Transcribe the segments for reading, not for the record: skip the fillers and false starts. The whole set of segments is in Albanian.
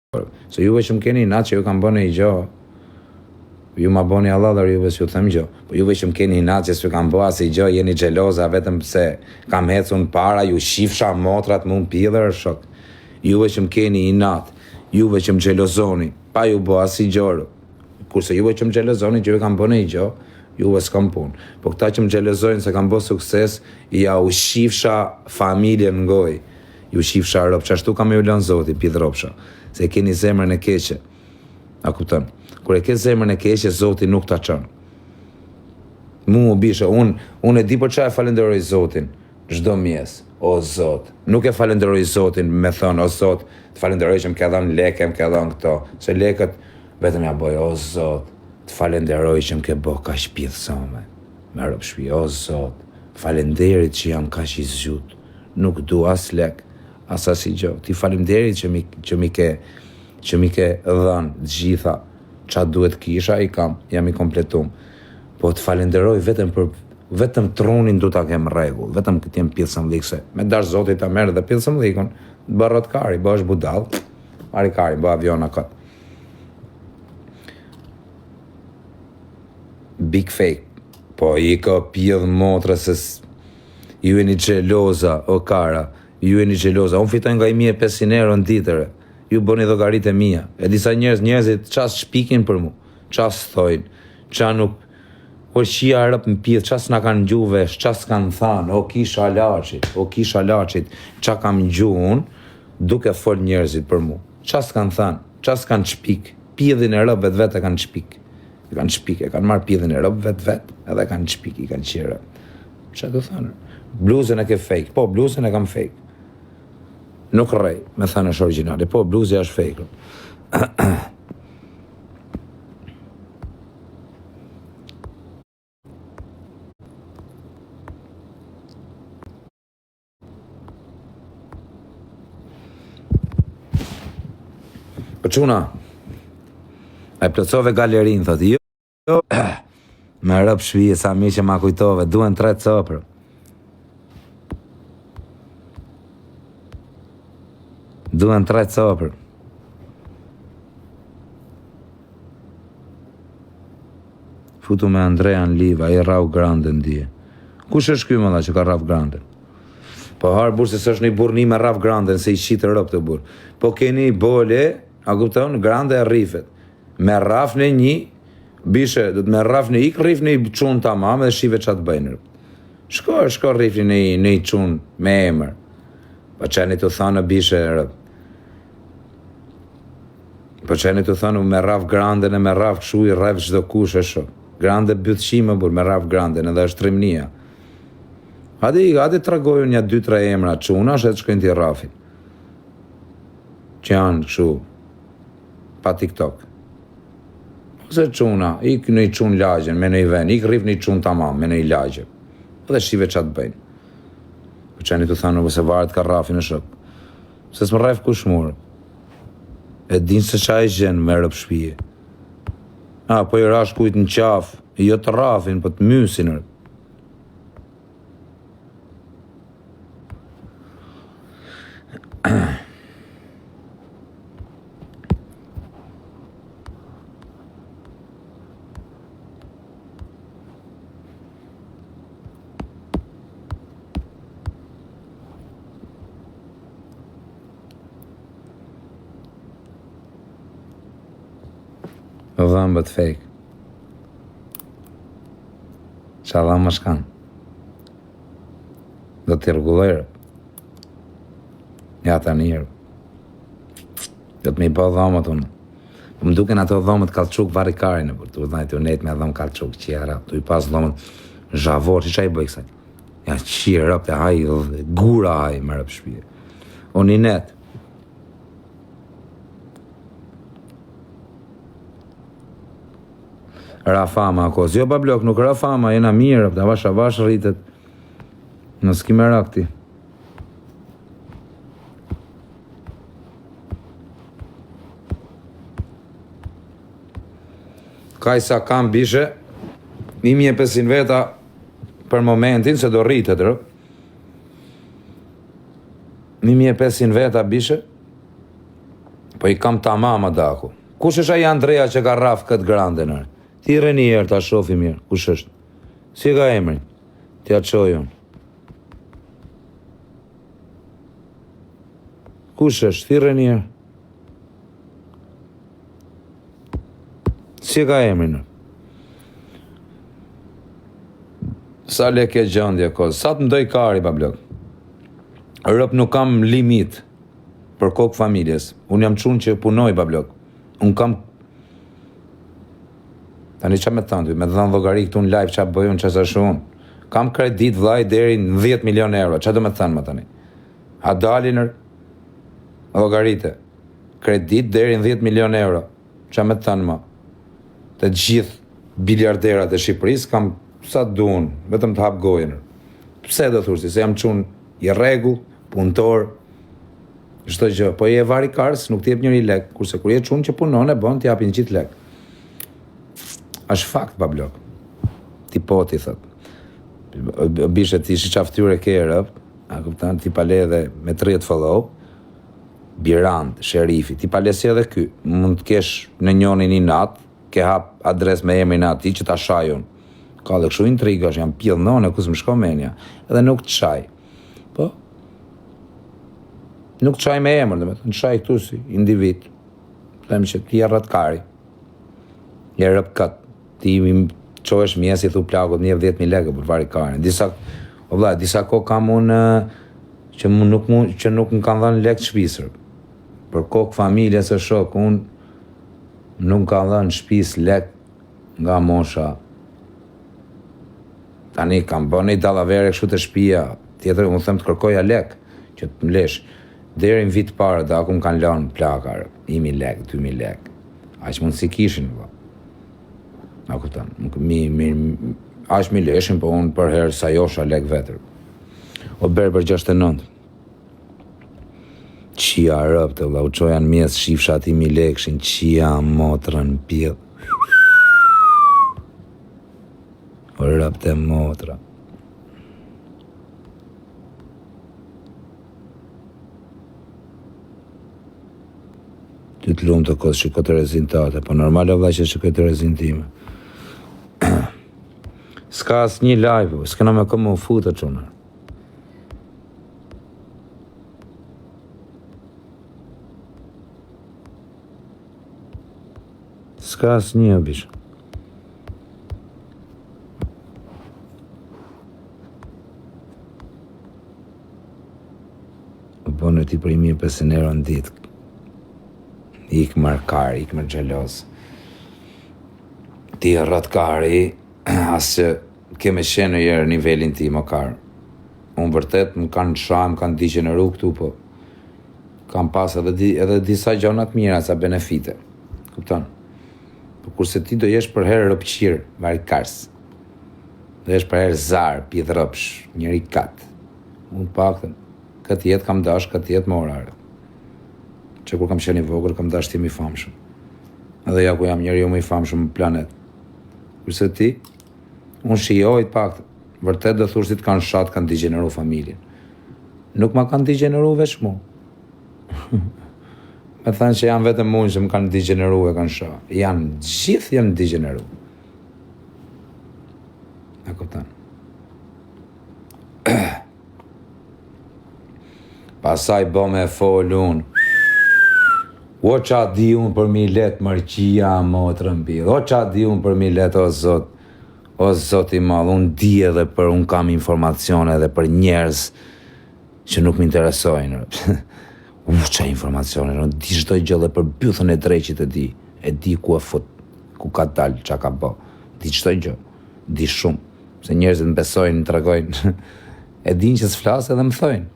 Se juve që më keni inat që ju kam bëni i gjo, ju ma bëni Allah dhe juve që ju them gjo, po juve që më keni inat që s'ju kam bëha si gjo, jeni gjeloza vetëm se kam hecun para, ju shifsha motrat mu më pidher, shok. Juve që më keni inat, juve që më gjelozoni, pa ju bëha si gjorë, kurse juve që më gjelozoni që ju kam bëni i gjo, juve s'kam pun. Po këta që më gjelozojnë se kam bë sukses, ja u shifsha familjen ngoj, ju shifsha rop, që ashtu kam ju lënë zoti, pidhropsha, se keni zemrën e keqe. A kupton? Kur e ke zemrën e keqe, Zoti nuk ta çon. Mu bisha, unë e di për çfarë falenderoj Zotin çdo mjes. O Zot, nuk e falenderoj Zotin me thënë, o Zot, të falenderoj që më ke dhënë lekë, më ke dhënë këto. Se lekët vetëm ja bëj, o Zot, të falenderoj që më ke bë kaq pjedhsome. Me rob shtëpi, o Zot, falenderit që jam kaq i zgjut. Nuk du as lek, as asgjë. Ti falenderit që mi ke dhënë të gjitha qa duhet kisha, i kam, jam i kompletum. Po të falenderoj vetëm trunin du ta kem rregull, vetëm këtë jem pjesëmdhikse. Me dash Zoti ta merr dhe pjesëmdhikun, të bërrot kari, bësh budall, marri kari, bë aviona kot. Big fake. Po i ka pjedh motra se ju jeni xheloza, o kara, ju jeni xheloza. Unë fitoj nga 1500 euro në ditëre. Ju bëni llogarit e mia. E disa njerëzit ças shpikin për mu, ças thojnë, qa nuk, o qia rëp më pjedh, ças na kanë gjuve, ças kanë thanë, o kisha laçit, qa kam gju unë, duke fol njerëzit për mu. Ças kanë thanë, ças kanë shpik, pjedhin e rëp vetë e kanë shpik. E kanë marrë pjedhin e rëp vetë, edhe kanë shpik, i kanë qire. Qa të thanë? Bluzën e ke fake, po bluzën e kam fake. Nuk rrej, me thënë është originali, po bluzja është fake. Po quna, e plëcove galerin, thëtë, jo, me rëp shpije, sa mi që ma kujtove, duen 3 copër. Duen 3 copër. Futu me Andrea në live, a i Raf Grande ndije. Kush është ky më dha që ka Raf Grande? Po harë burë se s'është një burni me Raf Grande, se i qitë rëp të burë. Po keni bole, a kupton, Grande e rifet. Me Raf në një, bishe, me Raf në ik, rif në i qunë tamam dhe shive qatë bëjnë. Shko rifni në i qunë me emër. Po qeni të thanë bishe rëp. Po qeni të thanë me Raf Grande në me Raf këshu i rref qdo kush e shok. Grande bëthshime bur me Raf Grande edhe është trimnia. Hadi të regoju një 2-3 emra quna që të shkojnë t'i Rafin. Që janë këshu pa TikTok. Ose quna, ik në i qunë lagjen me në i ven, ik rrif në i qunë tamam me në i lagjen. Edhe shive qatë bëjnë. Po qeni të thanë nëse varet ka Rafin e shok. Se s'më rref kush murë. E din se qa e gjenë me rëp shpije. Po i rash kujt në qafë, jo të Rafin, po të mysin rëp. Dhëmbët fake. Qa dhëmbë shkanë? Do t'i rregullojrë. Ja ta njërë. Do t'mi po dhëmbët unë. Po më duken ato dhëmbët kalçuk varikarin, për t'u dhajtë u nejtë me dhëmbë kalçuk, qira, t'u i pas dhëmbët zhavor, që qa i bëj kësaj? Ja qirë rëp, të haj, gura haj me rëp shpije. Unë i netë. Rafama akos, jo pa blok, nuk Rafama, jena mirë, të avash rritet. Në s'kime rakti. Kaj sa kam bishe, 1500 veta për momentin, se do rritet, 1500 veta bishe, Po I kam tamam Adaku. Kush është ai Andrea që ka rraf këtë grande nërë? Thirrë një herë ta shofi mirë. Kush është? Si ka emrin? T'ja çoj unë. Kush është? Thirrë një herë. Si ka emrin? Sa lek e gjendje ko? Sa të mdoj kari pa blok? Rëp nuk kam limit për kokë familjes. Unë jam çun që punoj pa blok. Unë kam tani qa me thënë, me dhënë llogari këtu në live qa bëj unë qa shumë. Kam kredit vllai deri në 10 milion euro. Qa do me thënë më tani? A dalin llogarite. Kredit deri në 10 milion euro. Qa me thënë më? Të gjithë biliarderat e Shqipërisë kam sa duan, vetëm të hap gojën. Pse do thush, se jam çun I rregull, punëtor, çdo gjë. Po je vari kars, nuk t'jep njëri lek, kurse kur je çun që punon e bën t'japin gjithë lek. Është fakt pa blok. Ti po ti thot. Bishe ti si çaftyre ke rëp, a kupton, ti pale edhe me 30 follow, Birand, Sherifi, ti pale si edhe ky. Mund të kesh në njënin I nat, ke hap adres me emrin e atij që ta shajon. Ka dhe kështu intrigash, jam pjellë nëne, kus më shko menja. Edhe nuk të shaj. Po? Nuk të shaj me emër, dhe me të në shaj këtu si individ. Them që ti e rratkari. Je rëp kat. Ti mi qohesh mjesi, thu plakot, një 10.000 lekë për vari kari. Disa ko kam unë që nuk më kanë dhënë lekë të shpisër. Për kokë familjes e shok, unë nuk më kanë dhënë shpis lekë nga mosha. Tani kam bën një dallavere kështu të shtëpia, tjetër unë them të kërkoja lek, që të mlesh. Deri në vit parë, da ku më kanë lënë plakar, 1.000 lek, 2.000 lek. Aq mund si kishin, valla. A kupton? Aq mi leshin, po unë për herë sa josha lek vetër. O berber 69. Qia rëpte, valla, u çoja në mjes, shifsha ati 1.000 lekshin, qia motrën pjell. O rëpte motra. Ty të lumë të kosë shiko të rezultate, po normal e vla që shiko të rezultime. S'ka as një live, s'kena me këmë u futë qënë. S'ka as një bishë. Po në ti për 1.500 euro në ditë. Ik markari, ik më gjelos. Ti rratkari, asë ke me shenë në jërë nivelin ti më karë. Unë vërtet më kanë shajmë, kanë digjeneru këtu, po kam pas edhe disa gjonat mira, sa benefite. Kupton? Po kurse ti do jesh për herë rëpqirë, vari kars. Do jesh për herë zarë, pjedh rëpsh, njëri katë. Unë paktën. Këtë jetë kam dash, këtë jetë më orare. Që kur kam qenë I vogël, kam dash ti më I famshëm. Edhe ja ku jam njeri më I famshëm në planet. Kurse ti, unë shijoj të pak, vërtet dhe thushtit kanë shatë, kanë digjeneru familjen. Nuk ma kanë digjeneru veç mu. Me thënë që janë vetëm mund që më kanë digjeneru e kanë shatë. Gjithë janë digjeneru. E kupton. Pasaj bo me fol unë. O qa di unë për mi let mërqia mo të rëmbil. O qa di unë për mi let o zot. O zot I madh, unë di edhe për unë kam informacione edhe për njerëz që nuk më interesojnë. Qa informacione, unë di çdo gjë edhe për bythën e dreqit e di. E di ku e fut, ku ka dal, qa ka bo. Di çdo gjë, di shumë. Se njerëzit më besojnë, më tregojnë. E din që s'flas edhe më thojnë.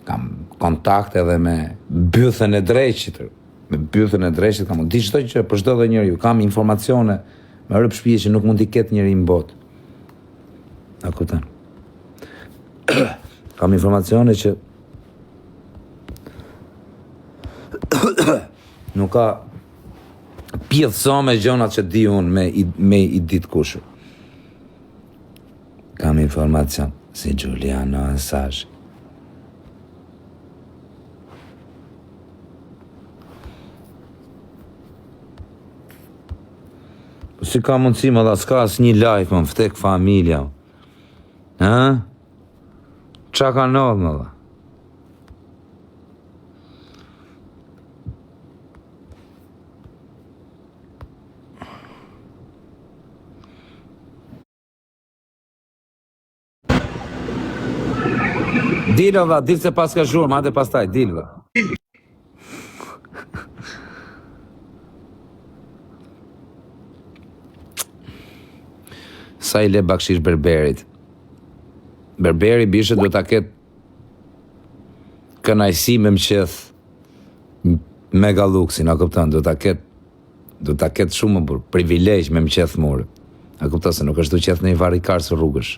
Kam kontakt edhe me bythën e dreqit. Me bythën e dreqit kam di çdo gjë për çdo dhe njeri. Kam informacione me rëp shpije që nuk mund t'i ketë njeri në botë. A kupton? Kam informacione që nuk ka pjedhso me gjonat që di unë me I ditë kushë. Kam informacion si Giuliano Assange. Si ka mundësi më dha, s'ka as një life më vtek familja. Ha? Qa ka nëllë më dha? Dilo dha, dil se pas ka zhurmë, hajde pastaj, dil dha. Sa i le bakshish Berberit. Berberi bishe do ta ketë kënaqësi me mqeth mega luksin, a kupton, do ta ketë shumë për privilegj me mqeth murë. A kupton se nuk është do qeth në i varikar së rrugësh.